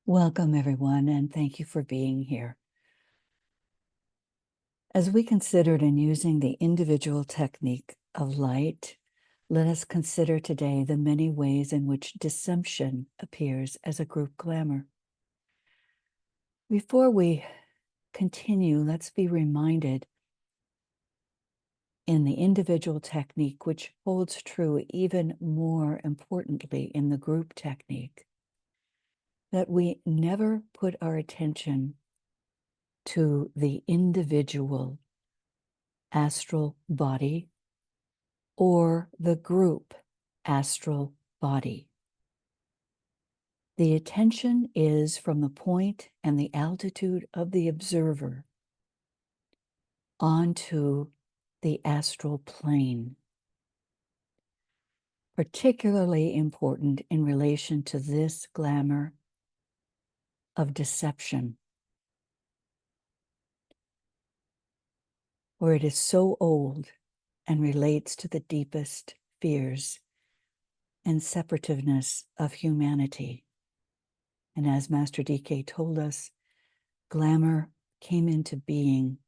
Welcome, everyone, and thank you for being here. As we considered in using the individual technique of light, let us consider today the many ways in which deception appears as a group glamour. Before we continue, let's be reminded in the individual technique, which holds true even more importantly in the group technique, that we never put our attention to the individual astral body or the group astral body. The attention is from the point and the altitude of the observer onto the astral plane, particularly important in relation to this glamour of deception, where it is so old and relates to the deepest fears and separativeness of humanity. And as Master DK told us, glamour came into being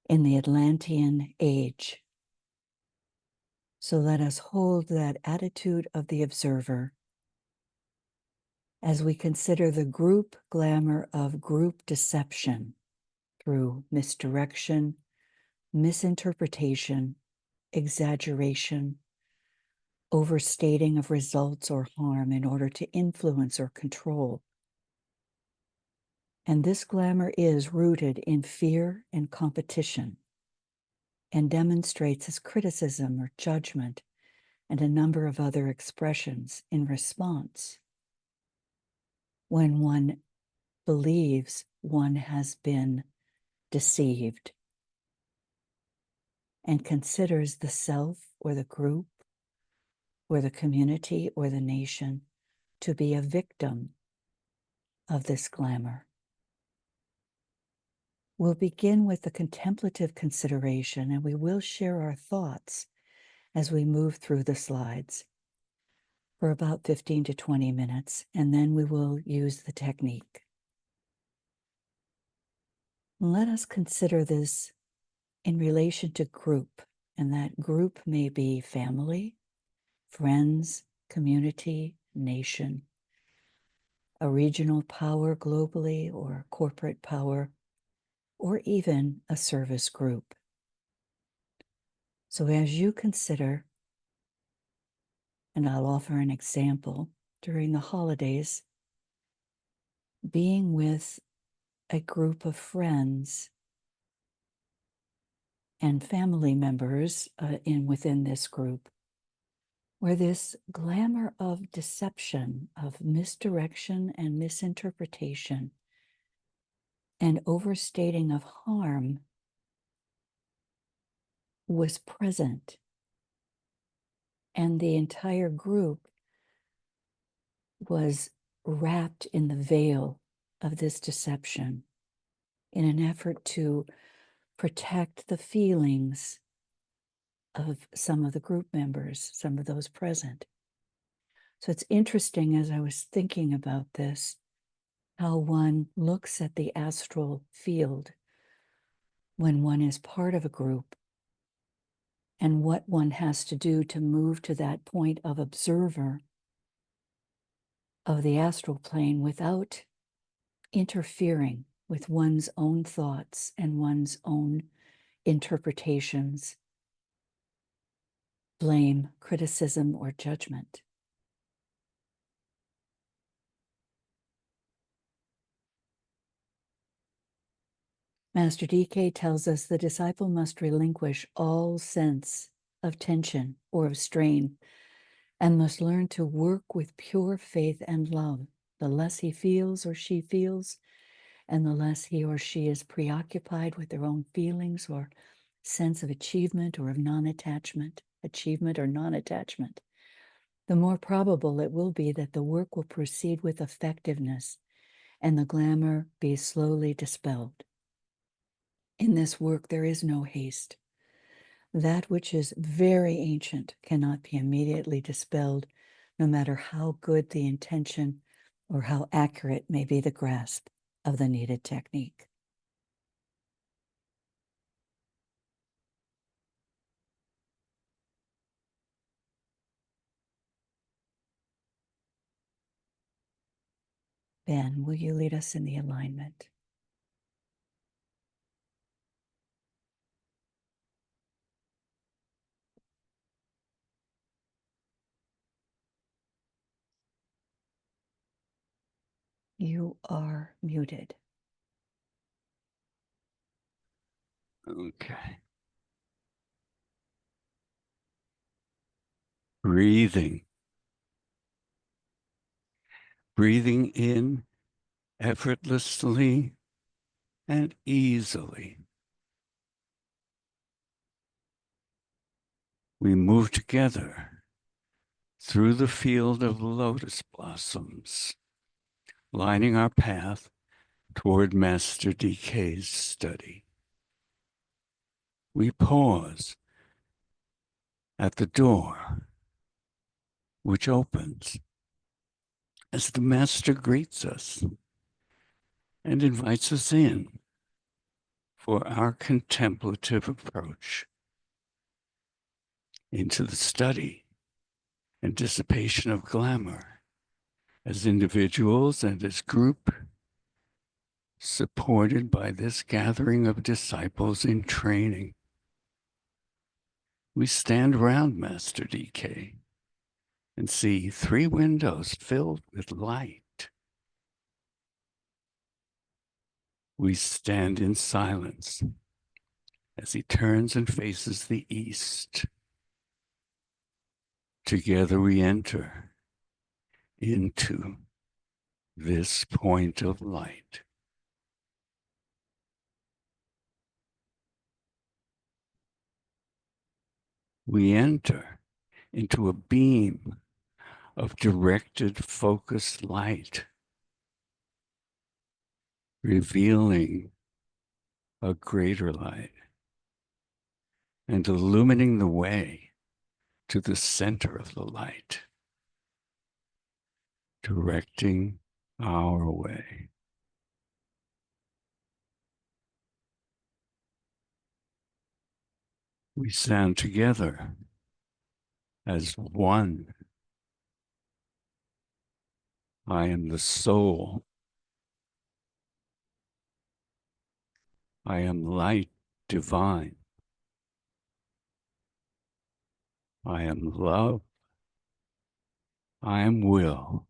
in the Atlantean age. So let us hold that attitude of the observer as we consider the group glamour of group deception through misdirection, misinterpretation, exaggeration, overstating of results or harm in order to influence or control. And this glamour is rooted in fear and competition and demonstrates as criticism or judgment and a number of other expressions in response when one believes one has been deceived and considers the self or the group or the community or the nation to be a victim of this glamour. We'll begin with the contemplative consideration, and we will share our thoughts as we move through the slides for about 15 to 20 minutes, and then we will use the technique. Let us consider this in relation to group, and that group may be family, friends, community, nation, a regional power globally or corporate power, or even a service group. So as you consider, and I'll offer an example, during the holidays, being with a group of friends and family members within this group, where this glamour of deception, of misdirection and misinterpretation, and overstating of harm was present. And the entire group was wrapped in the veil of this deception in an effort to protect the feelings of some of the group members, some of those present. So it's interesting, as I was thinking about this, how one looks at the astral field when one is part of a group and what one has to do to move to that point of observer of the astral plane without interfering with one's own thoughts and one's own interpretations, blame, criticism, or judgment. Master DK tells us the disciple must relinquish all sense of tension or of strain and must learn to work with pure faith and love. The less he feels or she feels, and the less he or she is preoccupied with their own feelings or sense of achievement or of non-attachment, achievement or non-attachment, the more probable it will be that the work will proceed with effectiveness and the glamour be slowly dispelled. In this work, there is no haste. That which is very ancient cannot be immediately dispelled, no matter how good the intention or how accurate may be the grasp of the needed technique. Ben, will you lead us in the alignment? You are muted. Okay. Breathing. Breathing in effortlessly and easily. We move together through the field of lotus blossoms, lining our path toward Master DK's study. We pause at the door, which opens as the Master greets us and invites us in for our contemplative approach into the study and dissipation of glamour as individuals and as group, supported by this gathering of disciples in training. We stand around Master DK and see 3 windows filled with light. We stand in silence as he turns and faces the east. Together we enter into this point of light. We enter into a beam of directed, focused light, revealing a greater light and illumining the way to the center of the light, directing our way. We stand together as one. I am the soul. I am light divine. I am love. I am will.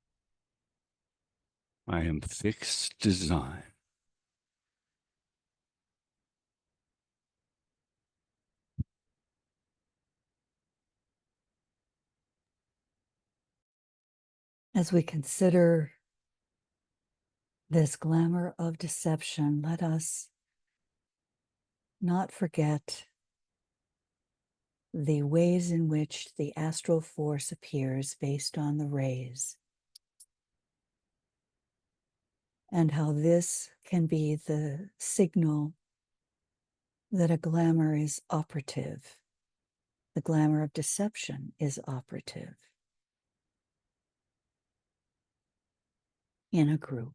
I am fixed design. As we consider this glamour of deception, let us not forget the ways in which the astral force appears based on the rays, and how this can be the signal that a glamour is operative. The glamour of deception is operative in a group.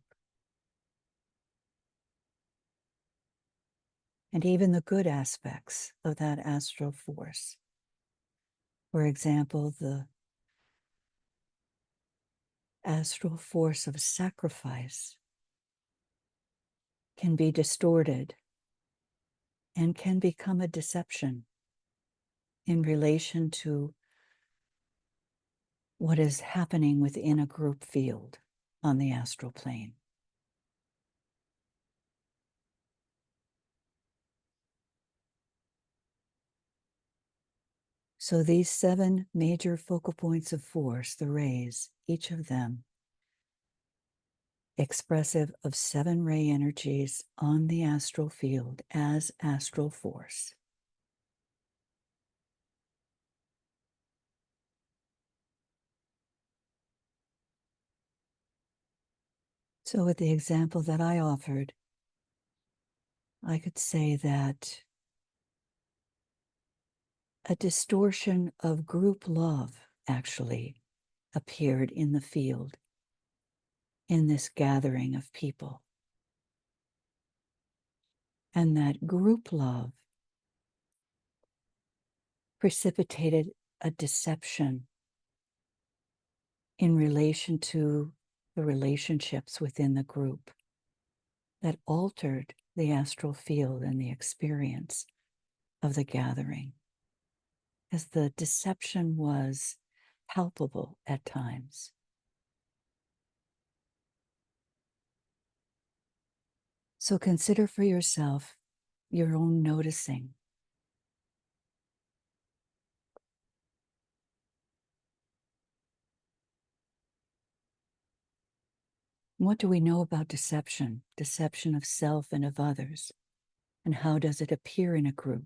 And even the good aspects of that astral force. For example, the astral force of sacrifice can be distorted and can become a deception in relation to what is happening within a group field on the astral plane. So these 7 major focal points of force, the rays, each of them expressive of 7 ray energies on the astral field as astral force. So with the example that I offered, I could say that a distortion of group love actually appeared in the field. in this gathering of people. And that group love precipitated a deception in relation to the relationships within the group that altered the astral field and the experience of the gathering, as the deception was palpable at times. So consider for yourself your own noticing. What do we know about deception? Deception of self and of others. And how does it appear in a group?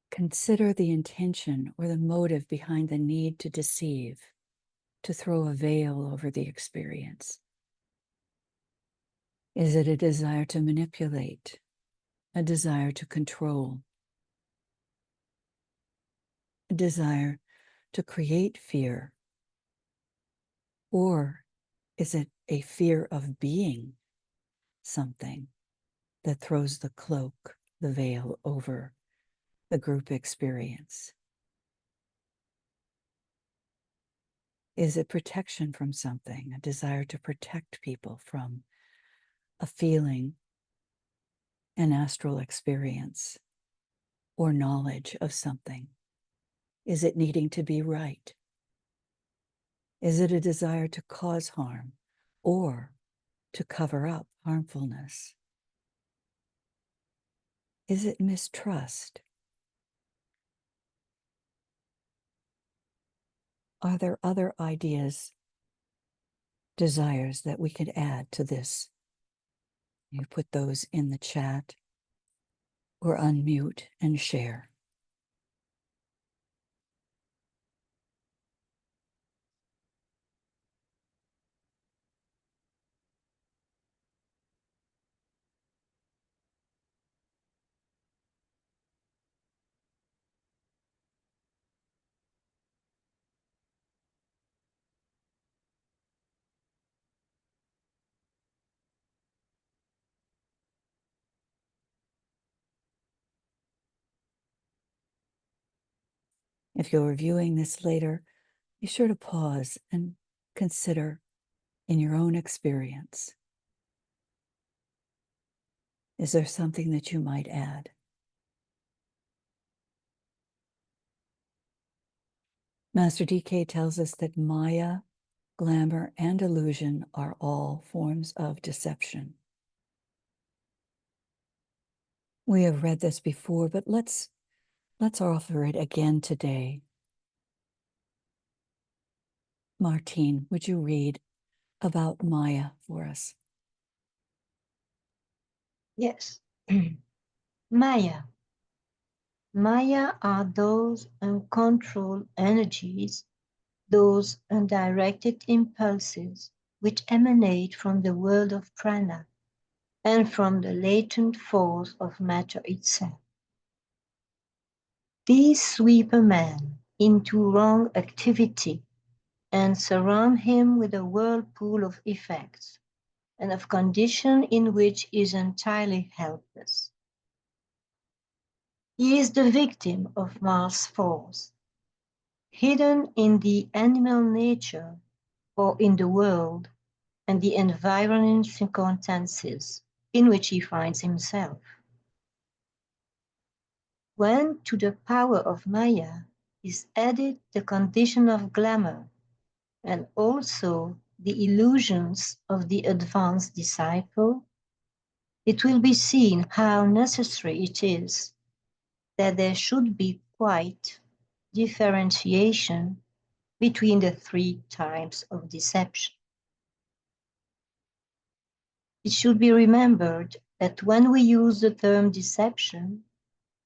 Consider the intention or the motive behind the need to deceive, to throw a veil over the experience. Is it a desire to manipulate, a desire to control, a desire to create fear? Or is it a fear of being something that throws the cloak, the veil over the group experience? Is it protection from something, a desire to protect people from a feeling, an astral experience, or knowledge of something? Is it needing to be right? Is it a desire to cause harm or to cover up harmfulness? Is it mistrust? Are there other ideas, desires that we could add to this? You put those in the chat or unmute and share. If you're reviewing this later, be sure to pause and consider in your own experience. Is there something that you might add? Master DK tells us that Maya, glamour, and illusion are all forms of deception. We have read this before, but let's offer it again today. Martine, would you read about Maya for us? Yes. Maya. Maya are those uncontrolled energies, those undirected impulses which emanate from the world of prana and from the latent force of matter itself. These sweep a man into wrong activity and surround him with a whirlpool of effects and of condition in which he is entirely helpless. He is the victim of Mars' force, hidden in the animal nature or in the world and the environing circumstances in which he finds himself. When to the power of Maya is added the condition of glamour and also the illusions of the advanced disciple, it will be seen how necessary it is that there should be quite differentiation between the three types of deception. It should be remembered that when we use the term deception,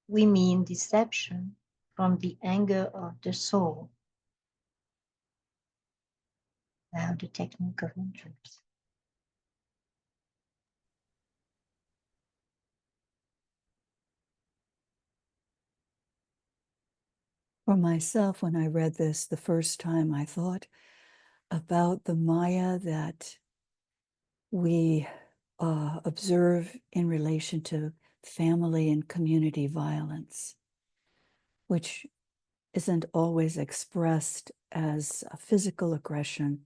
we mean deception from the anger of the soul. Now the technique of untruth. For myself, when I read this the first time, I thought about the Maya that we observe in relation to family and community violence, which isn't always expressed as a physical aggression,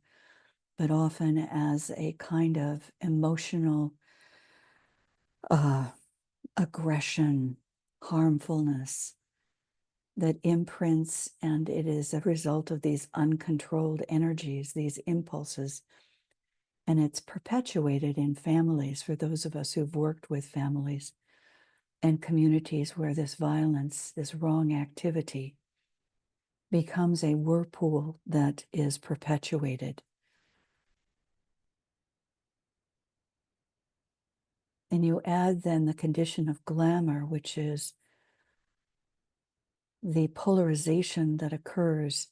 but often as a kind of emotional aggression, harmfulness that imprints, and it is a result of these uncontrolled energies, these impulses, and it's perpetuated in families for those of us who've worked with families and communities where this violence, this wrong activity, becomes a whirlpool that is perpetuated. And you add then the condition of glamour, which is the polarization that occurs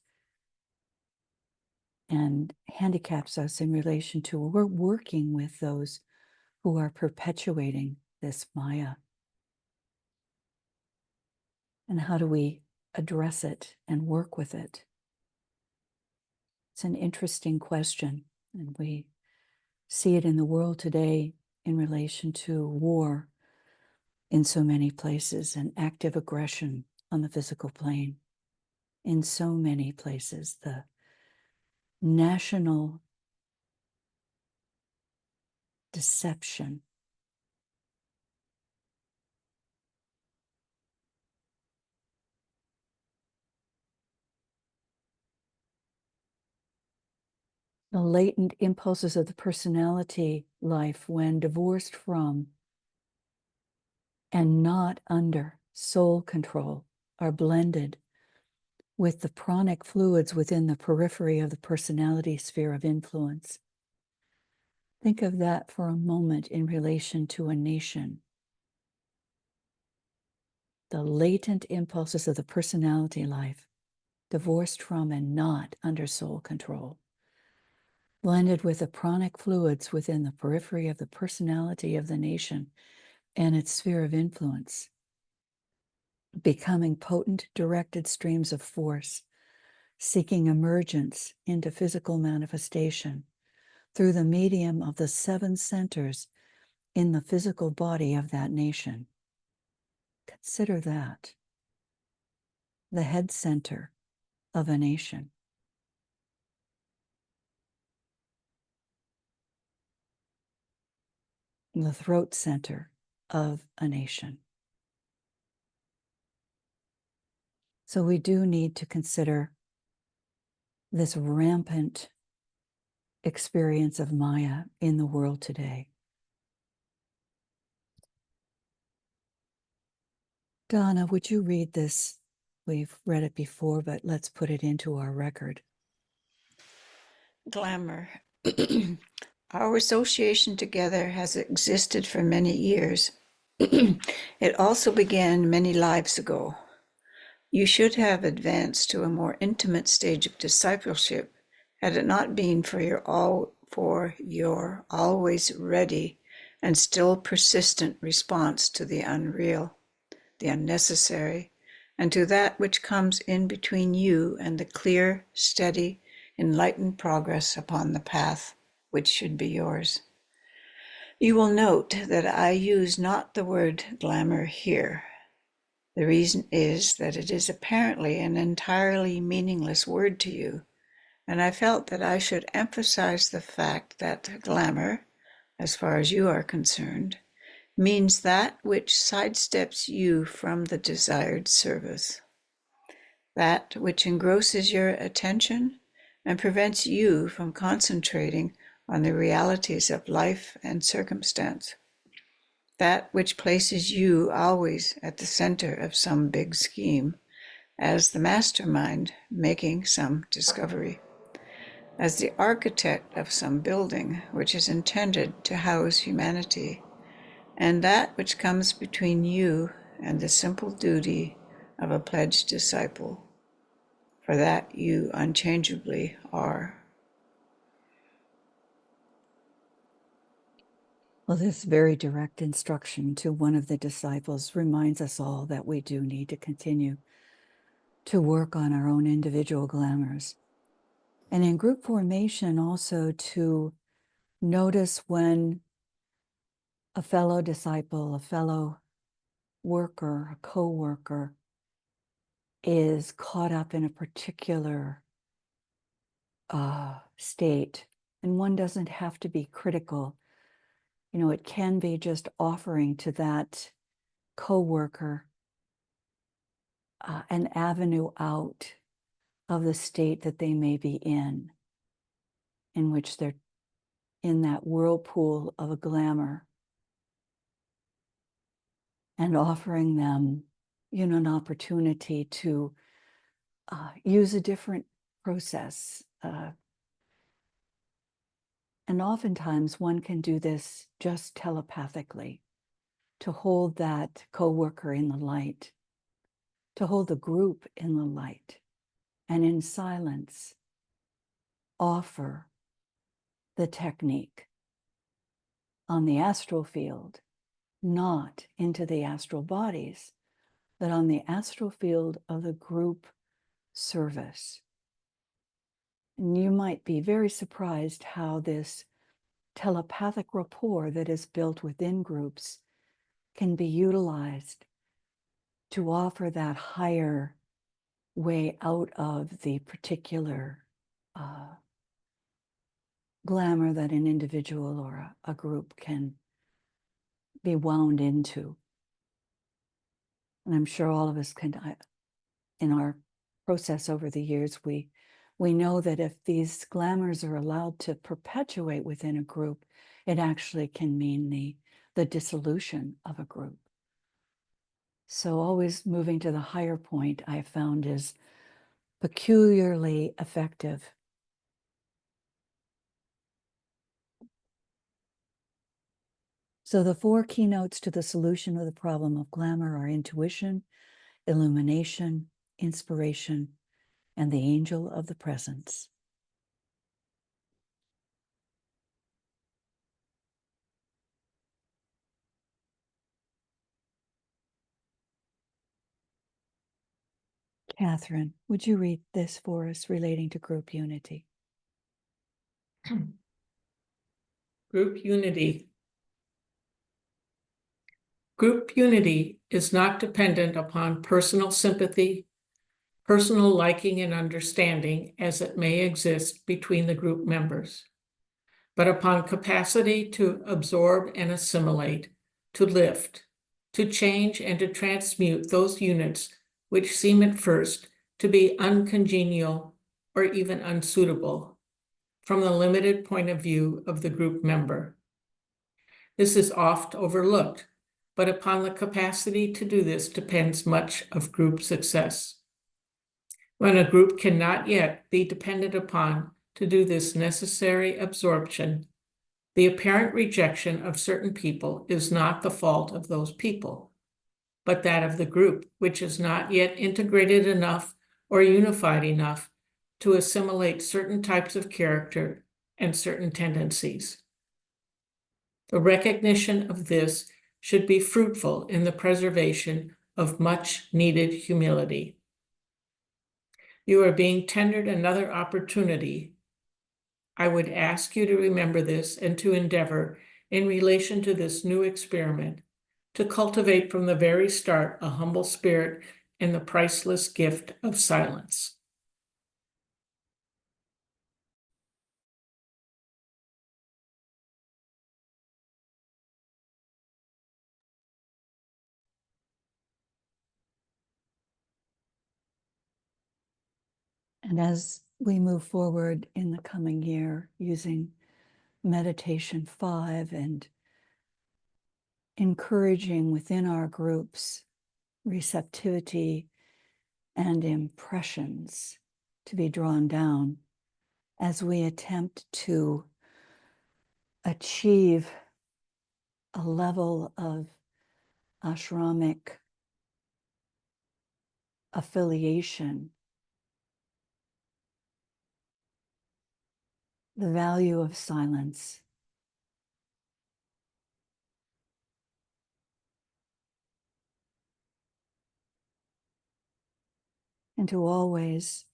and handicaps us in relation to we're working with those who are perpetuating this Maya. And how do we address it and work with it? It's an interesting question, and we see it in the world today in relation to war in so many places and active aggression on the physical plane. In so many places, the national deception, the latent impulses of the personality life when divorced from and not under soul control are blended with the pranic fluids within the periphery of the personality sphere of influence. Think of that for a moment in relation to a nation. The latent impulses of the personality life, divorced from and not under soul control, blended with the pranic fluids within the periphery of the personality of the nation and its sphere of influence, becoming potent directed streams of force, seeking emergence into physical manifestation through the medium of the 7 centers in the physical body of that nation. Consider that. The head center of a nation. The throat center of a nation. So we do need to consider this rampant experience of Maya in the world today. Donna, would you read this? We've read it before, but let's put it into our record. Glamour. Our association together has existed for many years. It also began many lives ago. You should have advanced to a more intimate stage of discipleship had it not been for your always ready and still persistent response to the unreal, the unnecessary, and to that which comes in between you and the clear, steady, enlightened progress upon the path which should be yours. You will note that I use not the word glamour here. The reason is that it is apparently an entirely meaningless word to you, and I felt that I should emphasize the fact that glamour, as far as you are concerned, means that which sidesteps you from the desired service, that which engrosses your attention and prevents you from concentrating on the realities of life and circumstance, that which places you always at the center of some big scheme, as the mastermind making some discovery, as the architect of some building which is intended to house humanity, and that which comes between you and the simple duty of a pledged disciple, for that you unchangeably are. Well, this very direct instruction to one of the disciples reminds us all that we do need to continue to work on our own individual glamours And in group formation, also to notice when a fellow disciple, a fellow worker, a co-worker is caught up in a particular state. And one doesn't have to be critical. You know, it can be just offering to that co-worker an avenue out of the state that they may be in which they're in that whirlpool of a glamour, and offering them, you know, an opportunity to use a different process. And oftentimes one can do this just telepathically, to hold that coworker in the light, to hold the group in the light, and in silence offer the technique on the astral field, not into the astral bodies, but on the astral field of the group service. And you might be very surprised how this telepathic rapport that is built within groups can be utilized to offer that higher way out of the particular glamour that an individual or a group can be wound into. And I'm sure all of us can, in our process over the years, we know that if these glamours are allowed to perpetuate within a group, it actually can mean the dissolution of a group. So always moving to the higher point, I found, is peculiarly effective. So the 4 keynotes to the solution of the problem of glamour are intuition, illumination, inspiration, and the angel of the presence. Catherine, would you read this for us relating to group unity? Group unity. Group unity is not dependent upon personal sympathy, personal liking and understanding as it may exist between the group members, but upon capacity to absorb and assimilate, to lift, to change and to transmute those units which seem at first to be uncongenial or even unsuitable from the limited point of view of the group member. This is oft overlooked, but upon the capacity to do this depends much of group success. When a group cannot yet be depended upon to do this necessary absorption, the apparent rejection of certain people is not the fault of those people, but that of the group, which is not yet integrated enough or unified enough to assimilate certain types of character and certain tendencies. The recognition of this should be fruitful in the preservation of much needed humility. You are being tendered another opportunity. I would ask you to remember this and to endeavor, in relation to this new experiment, to cultivate from the very start a humble spirit and the priceless gift of silence. And as we move forward in the coming year using meditation 5 and encouraging within our groups receptivity and impressions to be drawn down as we attempt to achieve a level of ashramic affiliation, the value of silence, and to always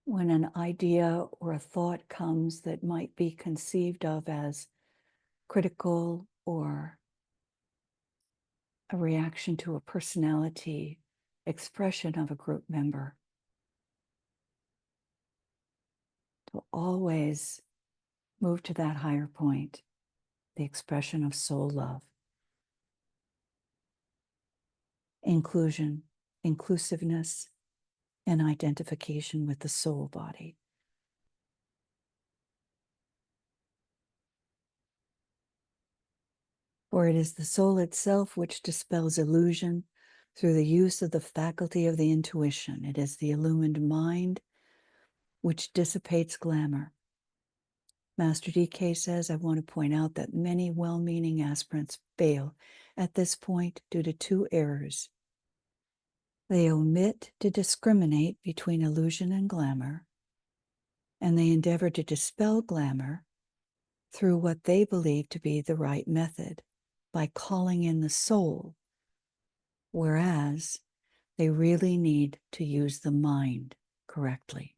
when an idea or a thought comes that might be conceived of as critical or a reaction to a personality expression of a group member, to always move to that higher point, the expression of soul love, inclusion, inclusiveness, and identification with the soul body. For it is the soul itself which dispels illusion through the use of the faculty of the intuition. It is the illumined mind which dissipates glamour. Master DK says, I want to point out that many well-meaning aspirants fail at this point due to two errors. They omit to discriminate between illusion and glamour, and they endeavor to dispel glamour through what they believe to be the right method, by calling in the soul, whereas they really need to use the mind correctly.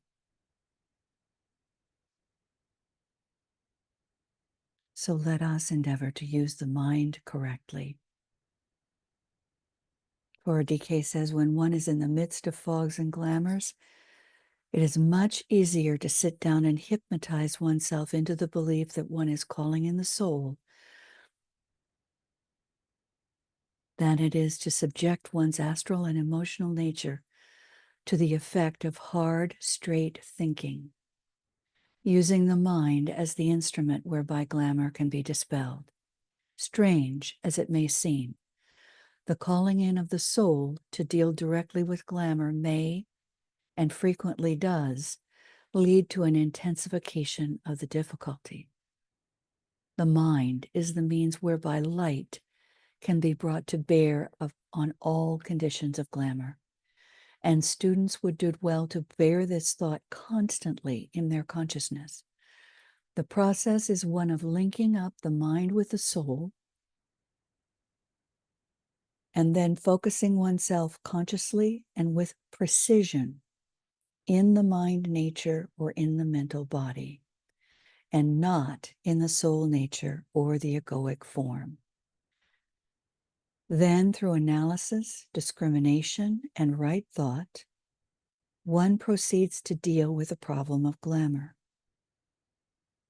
So let us endeavor to use the mind correctly. For DK says, when one is in the midst of fogs and glamours, it is much easier to sit down and hypnotize oneself into the belief that one is calling in the soul than it is to subject one's astral and emotional nature to the effect of hard, straight thinking, using the mind as the instrument whereby glamour can be dispelled. Strange as it may seem, the calling in of the soul to deal directly with glamour may, and frequently does, lead to an intensification of the difficulty. The mind is the means whereby light can be brought to bear on all conditions of glamour, and students would do well to bear this thought constantly in their consciousness. The process is one of linking up the mind with the soul, and then focusing oneself consciously and with precision in the mind nature or in the mental body, and not in the soul nature or the egoic form. Then, through analysis, discrimination, and right thought, one proceeds to deal with the problem of glamour.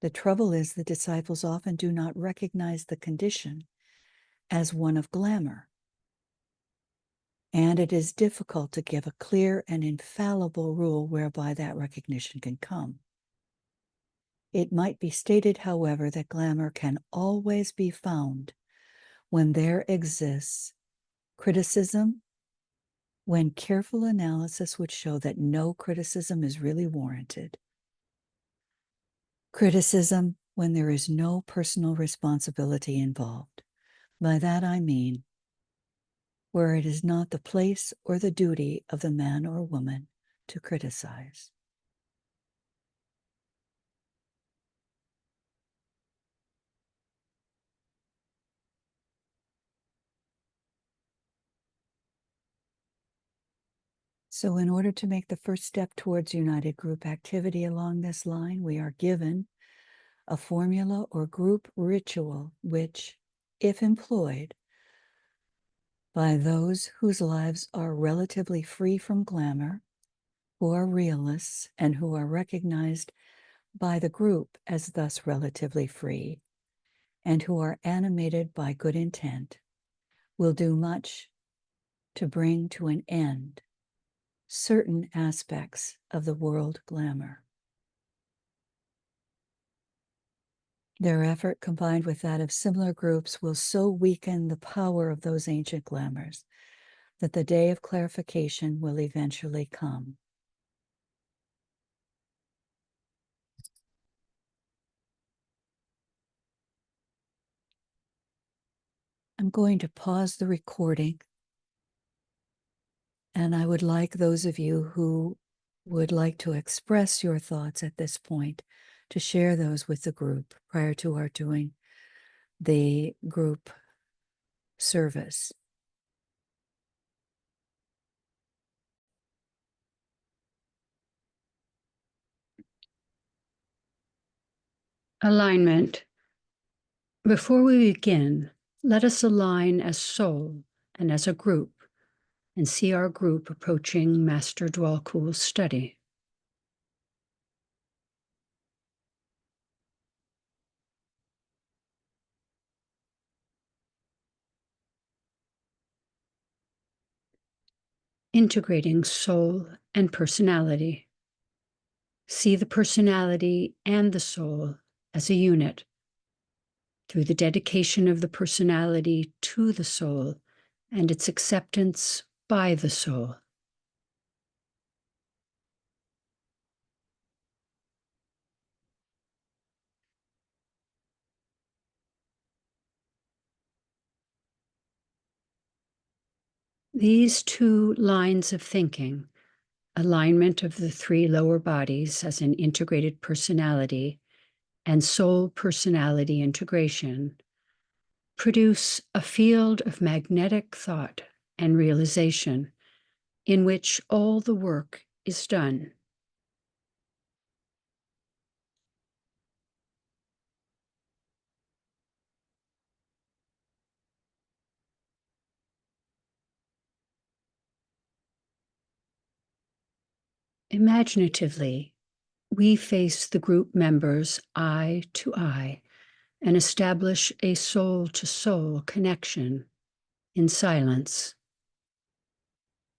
The trouble is the disciples often do not recognize the condition as one of glamour, and it is difficult to give a clear and infallible rule whereby that recognition can come. It might be stated, however, that glamour can always be found when there exists criticism, when careful analysis would show that no criticism is really warranted. Criticism when there is no personal responsibility involved. By that I mean where it is not the place or the duty of the man or woman to criticize. So in order to make the first step towards united group activity along this line, we are given a formula or group ritual which, if employed by those whose lives are relatively free from glamour, who are realists, and who are recognized by the group as thus relatively free, and who are animated by good intent, will do much to bring to an end certain aspects of the world glamour. Their effort, combined with that of similar groups, will so weaken the power of those ancient glamours that the day of clarification will eventually come. I'm going to pause the recording, and I would like those of you who would like to express your thoughts at this point to share those with the group prior to our doing the group service. Alignment. Before we begin, let us align as soul and as a group and see our group approaching Master Dwalkul's study. Integrating soul and personality. See the personality and the soul as a unit. Through the dedication of the personality to the soul and its acceptance by the soul. These two lines of thinking, alignment of the three lower bodies as an integrated personality and soul personality integration, produce a field of magnetic thought and realization in which all the work is done. Imaginatively, we face the group members eye to eye and establish a soul-to-soul connection in silence.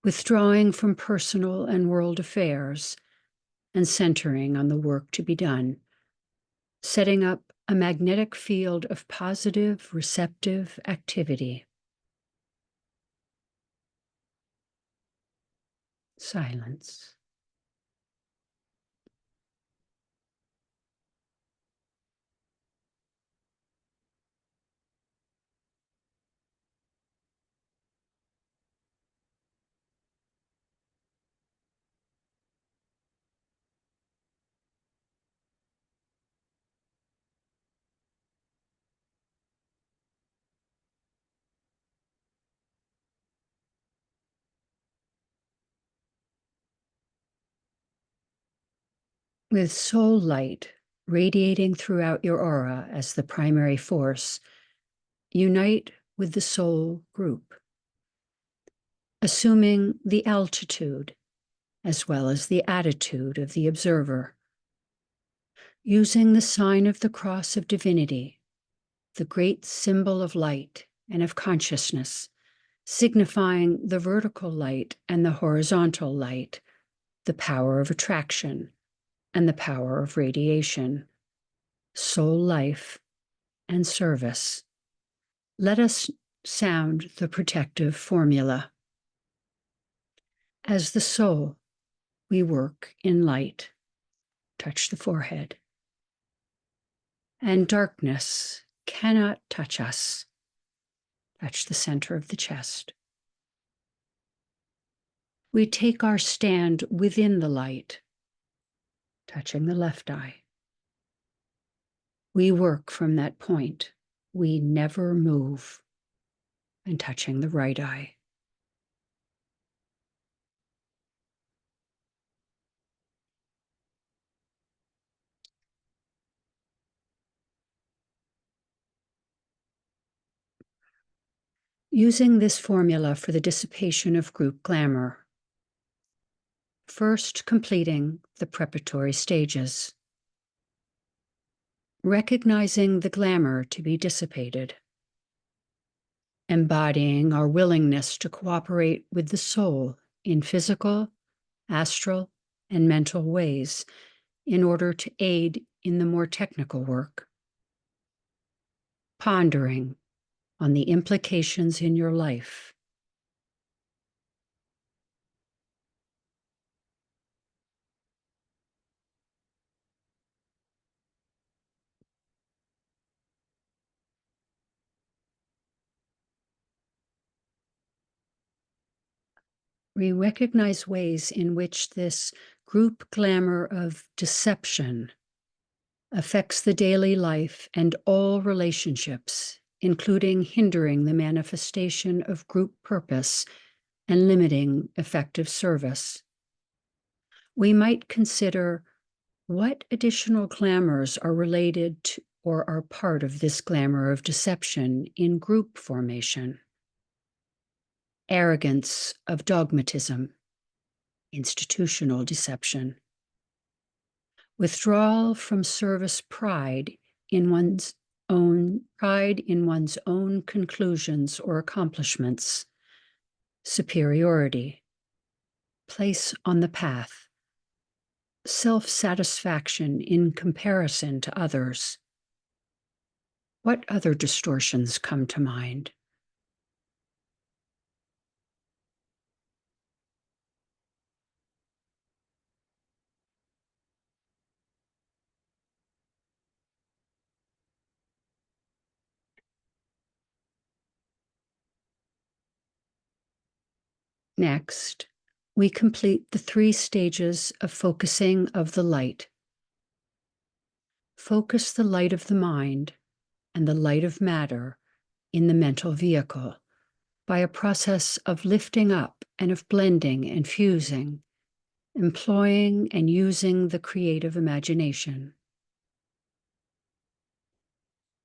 Withdrawing from personal and world affairs and centering on the work to be done, setting up a magnetic field of positive, receptive activity. Silence. With soul light radiating throughout your aura as the primary force, unite with the soul group, assuming the altitude as well as the attitude of the observer, using the sign of the cross of divinity, the great symbol of light and of consciousness, signifying the vertical light and the horizontal light, the power of attraction and the power of radiation, soul life and service. Let us sound the protective formula. As the soul, we work in light. Touch the forehead. And darkness cannot touch us. Touch the center of the chest. We take our stand within the light, touching the left eye. We work from that point. We never move, and touching the right eye. Using this formula for the dissipation of group glamour. First, completing the preparatory stages. Recognizing the glamour to be dissipated. Embodying our willingness to cooperate with the soul in physical, astral, and mental ways in order to aid in the more technical work. Pondering on the implications in your life. We recognize ways in which this group glamour of deception affects the daily life and all relationships, including hindering the manifestation of group purpose and limiting effective service. We might consider What additional glamours are related to or are part of this glamour of deception in group formation? Arrogance of dogmatism, institutional deception. Withdrawal from service, pride in one's own conclusions or accomplishments, superiority, place on the path, self-satisfaction in comparison to others. What other distortions come to mind? Next, we complete the 3 stages of focusing of the light. Focus the light of the mind and the light of matter in the mental vehicle by a process of lifting up and of blending and fusing, employing and using the creative imagination.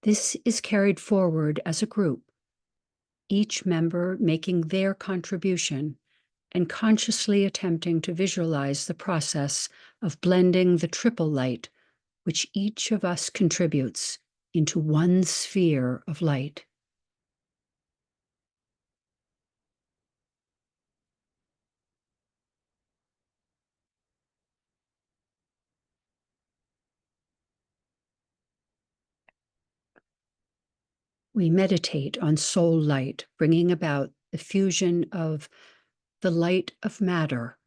This is carried forward as a group, each member making their contribution and consciously attempting to visualize the process of blending the triple light, which each of us contributes, into one sphere of light. We meditate on soul light, bringing about the fusion of the light of matter,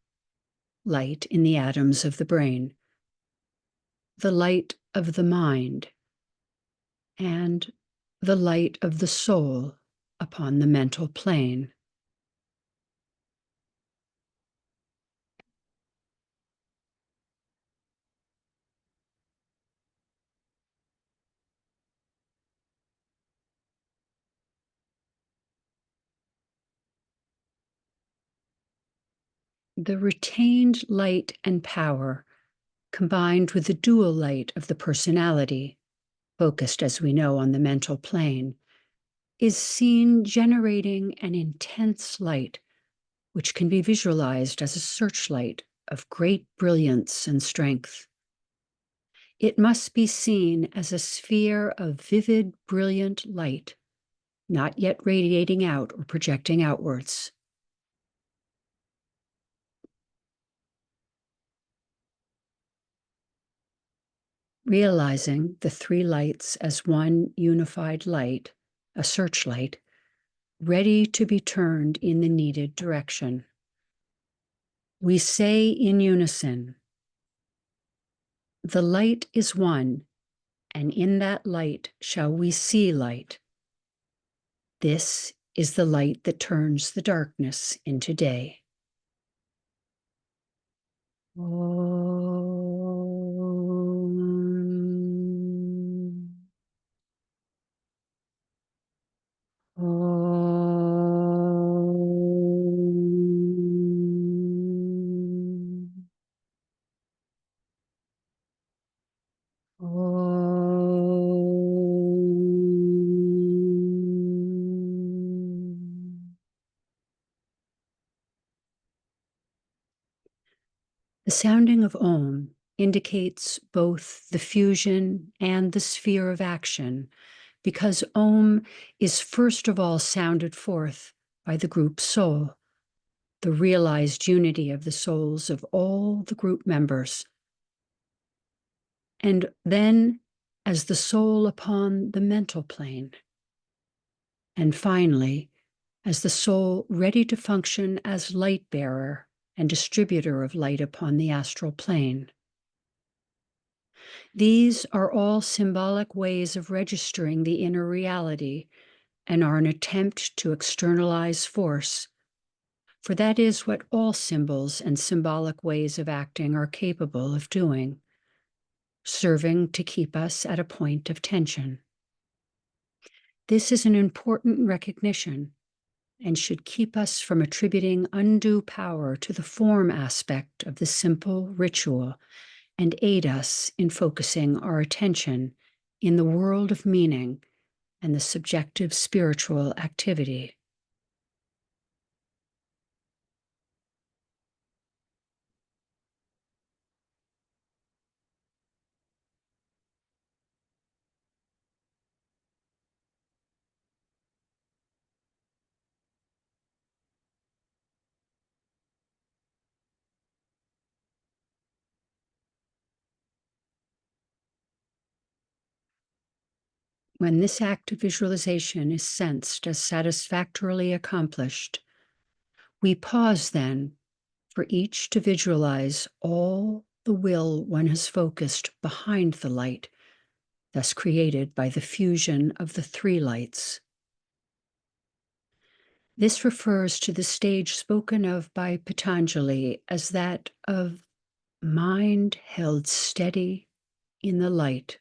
light in the atoms of the brain, the light of the mind, and the light of the soul upon the mental plane. The retained light and power, combined with the dual light of the personality, focused as we know on the mental plane, is seen generating an intense light, which can be visualized as a searchlight of great brilliance and strength. It must be seen as a sphere of vivid, brilliant light, not yet radiating out or projecting outwards. Realizing the 3 lights as one unified light, a searchlight, ready to be turned in the needed direction. We say in unison, "The light is one, and in that light shall we see light. This is the light that turns the darkness into day." The sounding of Om indicates both the fusion and the sphere of action, because Om is first of all sounded forth by the group soul, the realized unity of the souls of all the group members. And then as the soul upon the mental plane. And finally, as the soul ready to function as light bearer and distributor of light upon the astral plane. These are all symbolic ways of registering the inner reality and are an attempt to externalize force, for that is what all symbols and symbolic ways of acting are capable of doing, serving to keep us at a point of tension. This is an important recognition and should keep us from attributing undue power to the form aspect of the simple ritual and aid us in focusing our attention in the world of meaning and the subjective spiritual activity. When this act of visualization is sensed as satisfactorily accomplished, we pause then for each to visualize all the will one has focused behind the light, thus created by the fusion of the three lights. This refers to the stage spoken of by Patanjali as that of mind held steady in the light.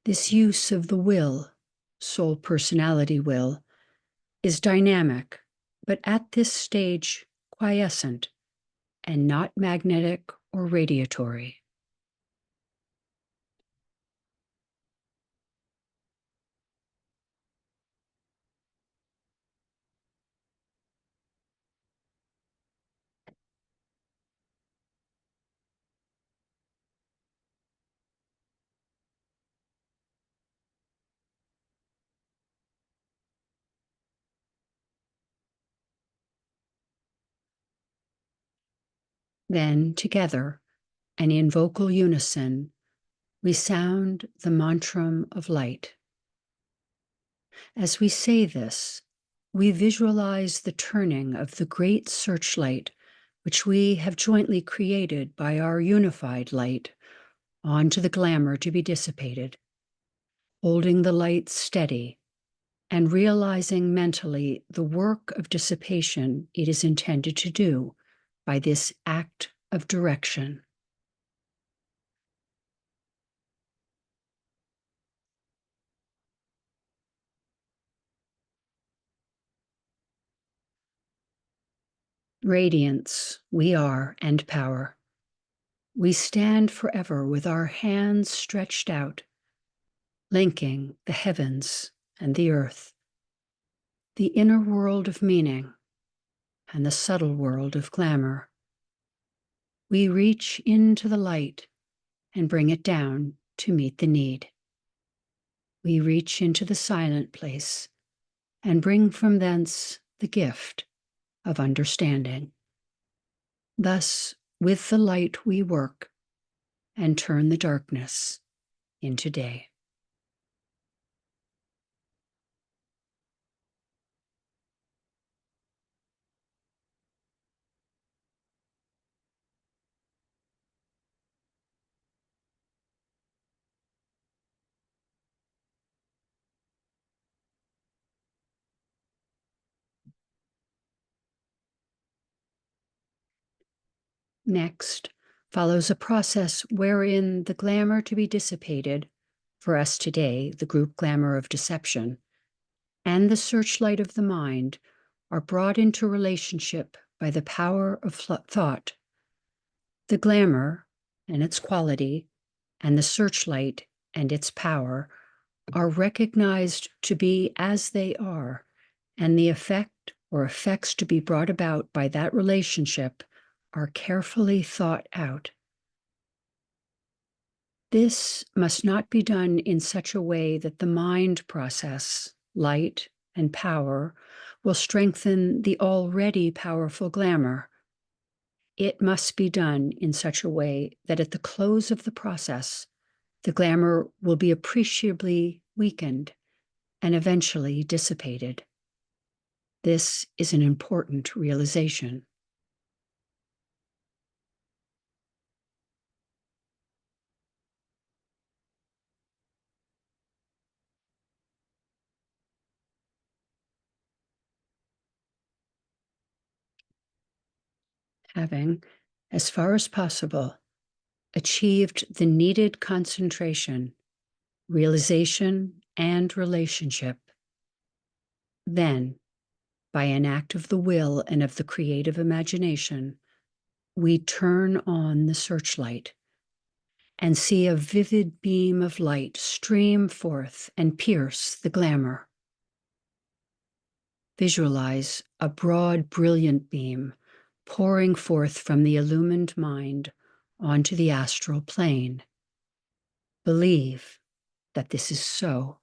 This use of the will, soul personality will, is dynamic, but at this stage quiescent and not magnetic or radiatory. Then, together, and in vocal unison, we sound the mantram of light. As we say this, we visualize the turning of the great searchlight, which we have jointly created by our unified light, onto the glamour to be dissipated, holding the light steady and realizing mentally the work of dissipation it is intended to do by this act of direction. Radiance, we are, and power. We stand forever with our hands stretched out, linking the heavens and the earth, the inner world of meaning and the subtle world of glamour. We reach into the light and bring it down to meet the need. We reach into the silent place and bring from thence the gift of understanding. Thus, with the light we work and turn the darkness into day. Next follows a process wherein the glamour to be dissipated, for us today, the group glamour of deception, and the searchlight of the mind are brought into relationship by the power of thought. The glamour and its quality, and the searchlight and its power are recognized to be as they are, and the effect or effects to be brought about by that relationship are carefully thought out. This must not be done in such a way that the mind process, light and power, will strengthen the already powerful glamour. It must be done in such a way that at the close of the process, the glamour will be appreciably weakened and eventually dissipated. This is an important realization. Having, as far as possible, achieved the needed concentration, realization, and relationship, then, by an act of the will and of the creative imagination, we turn on the searchlight and see a vivid beam of light stream forth and pierce the glamour. Visualize a broad, brilliant beam pouring forth from the illumined mind onto the astral plane. Believe that this is so.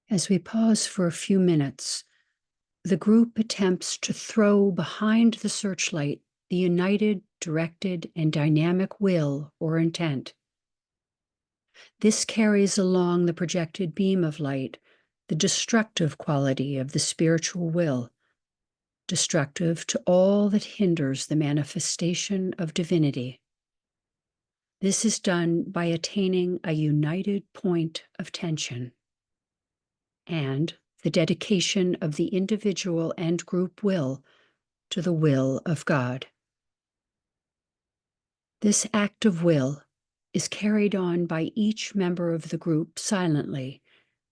As we pause for a few minutes, the group attempts to throw behind the searchlight the united, directed, and dynamic will or intent. This carries along the projected beam of light the destructive quality of the spiritual will, destructive to all that hinders the manifestation of divinity. This is done by attaining a united point of tension and the dedication of the individual and group will to the will of God. This act of will is carried on by each member of the group silently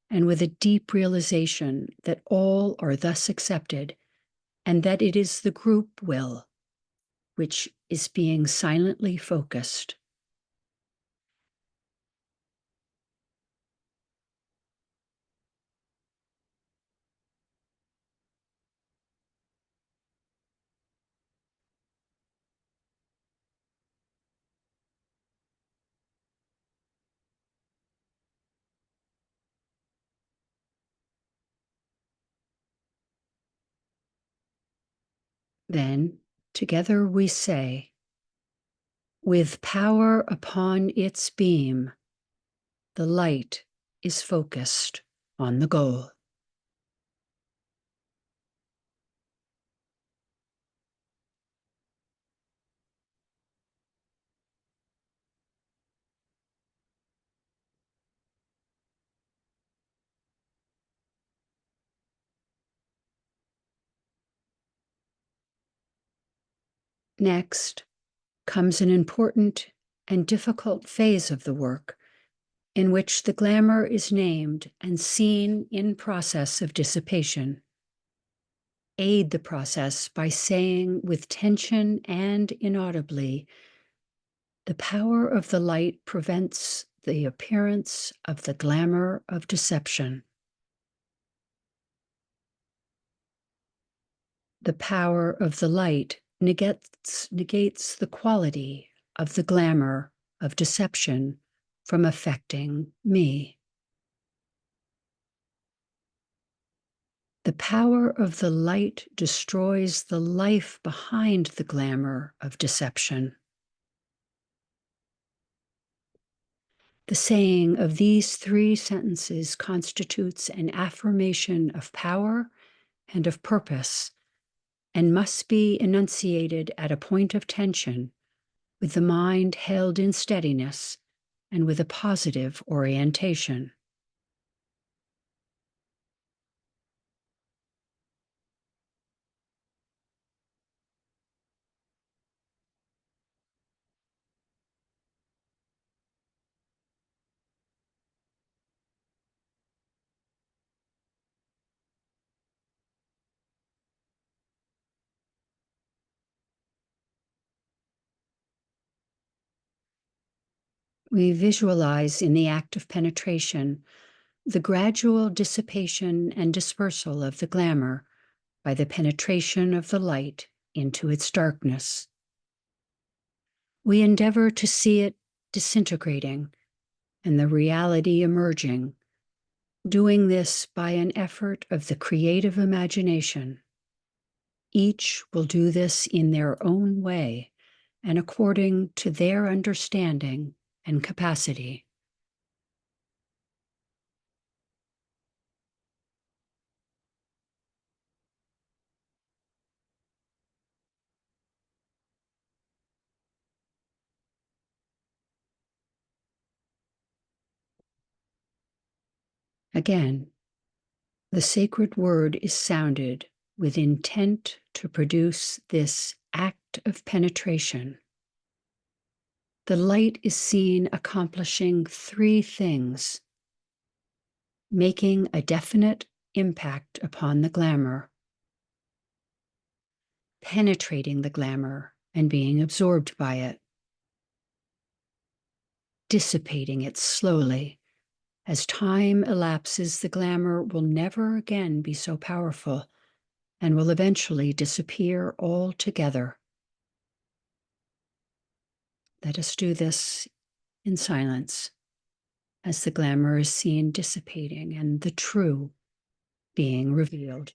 and with a deep realization that all are thus accepted and that it is the group will which is being silently focused. Then, together we say, with power upon its beam, the light is focused on the goal. Next comes an important and difficult phase of the work in which the glamour is named and seen in process of dissipation. Aid the process by saying with tension and inaudibly, the power of the light prevents the appearance of the glamour of deception. The power of the light negates the quality of the glamour of deception from affecting me. The power of the light destroys the life behind the glamour of deception. The saying of these 3 sentences constitutes an affirmation of power and of purpose, and must be enunciated at a point of tension, with the mind held in steadiness and with a positive orientation. We visualize in the act of penetration the gradual dissipation and dispersal of the glamour by the penetration of the light into its darkness. We endeavor to see it disintegrating and the reality emerging, doing this by an effort of the creative imagination. Each will do this in their own way and according to their understanding and capacity. Again, the sacred word is sounded with intent to produce this act of penetration. The light is seen accomplishing three things: making a definite impact upon the glamour, penetrating the glamour and being absorbed by it, dissipating it slowly. As time elapses, the glamour will never again be so powerful and will eventually disappear altogether. Let us do this in silence as the glamour is seen dissipating and the true being revealed.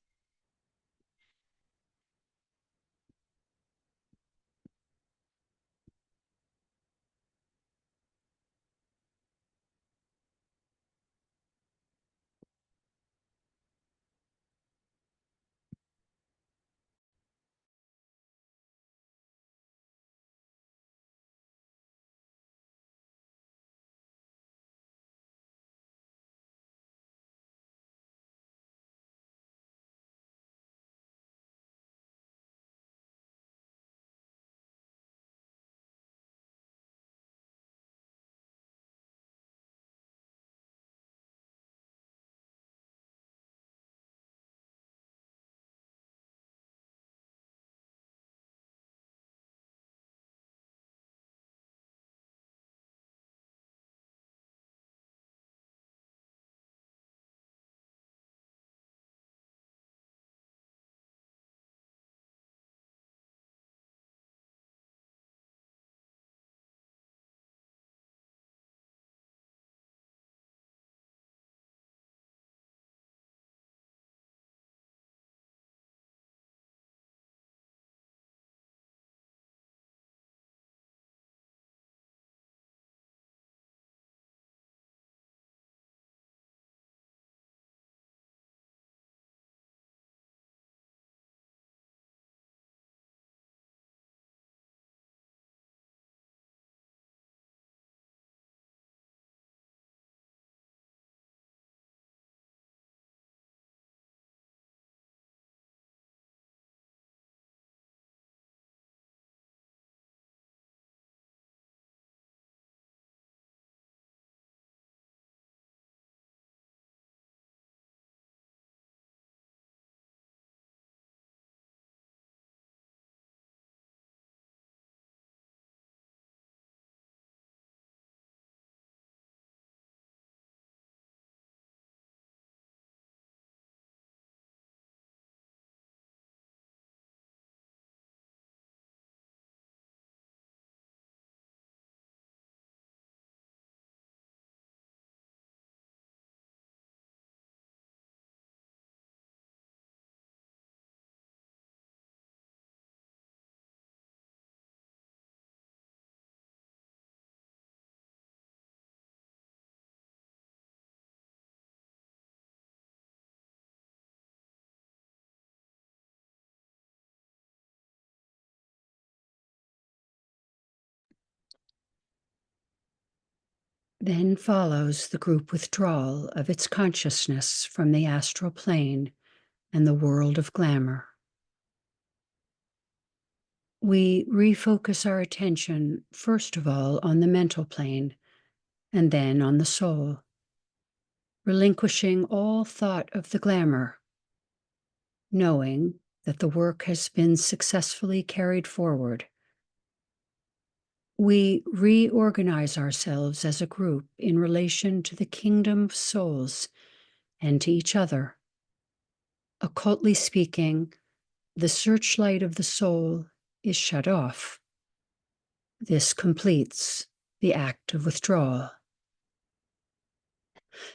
Then follows the group withdrawal of its consciousness from the astral plane and the world of glamour. We refocus our attention, first of all, on the mental plane and then on the soul, relinquishing all thought of the glamour, knowing that the work has been successfully carried forward. We reorganize ourselves as a group in relation to the kingdom of souls and to each other. Occultly speaking, the searchlight of the soul is shut off. This completes the act of withdrawal.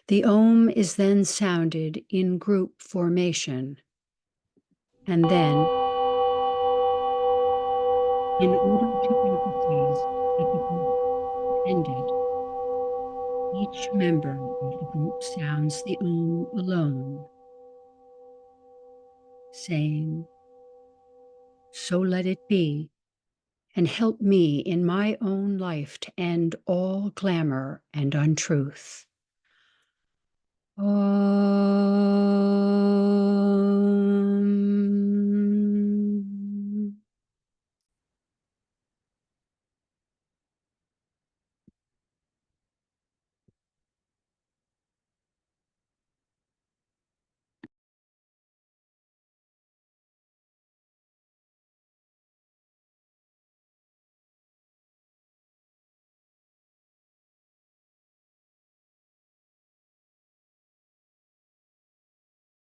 The Om is then sounded in group formation, and then, in order to emphasize that the group ended, each member of the group sounds the Om alone, saying, "So let it be, and help me in my own life to end all glamour and untruth." Om.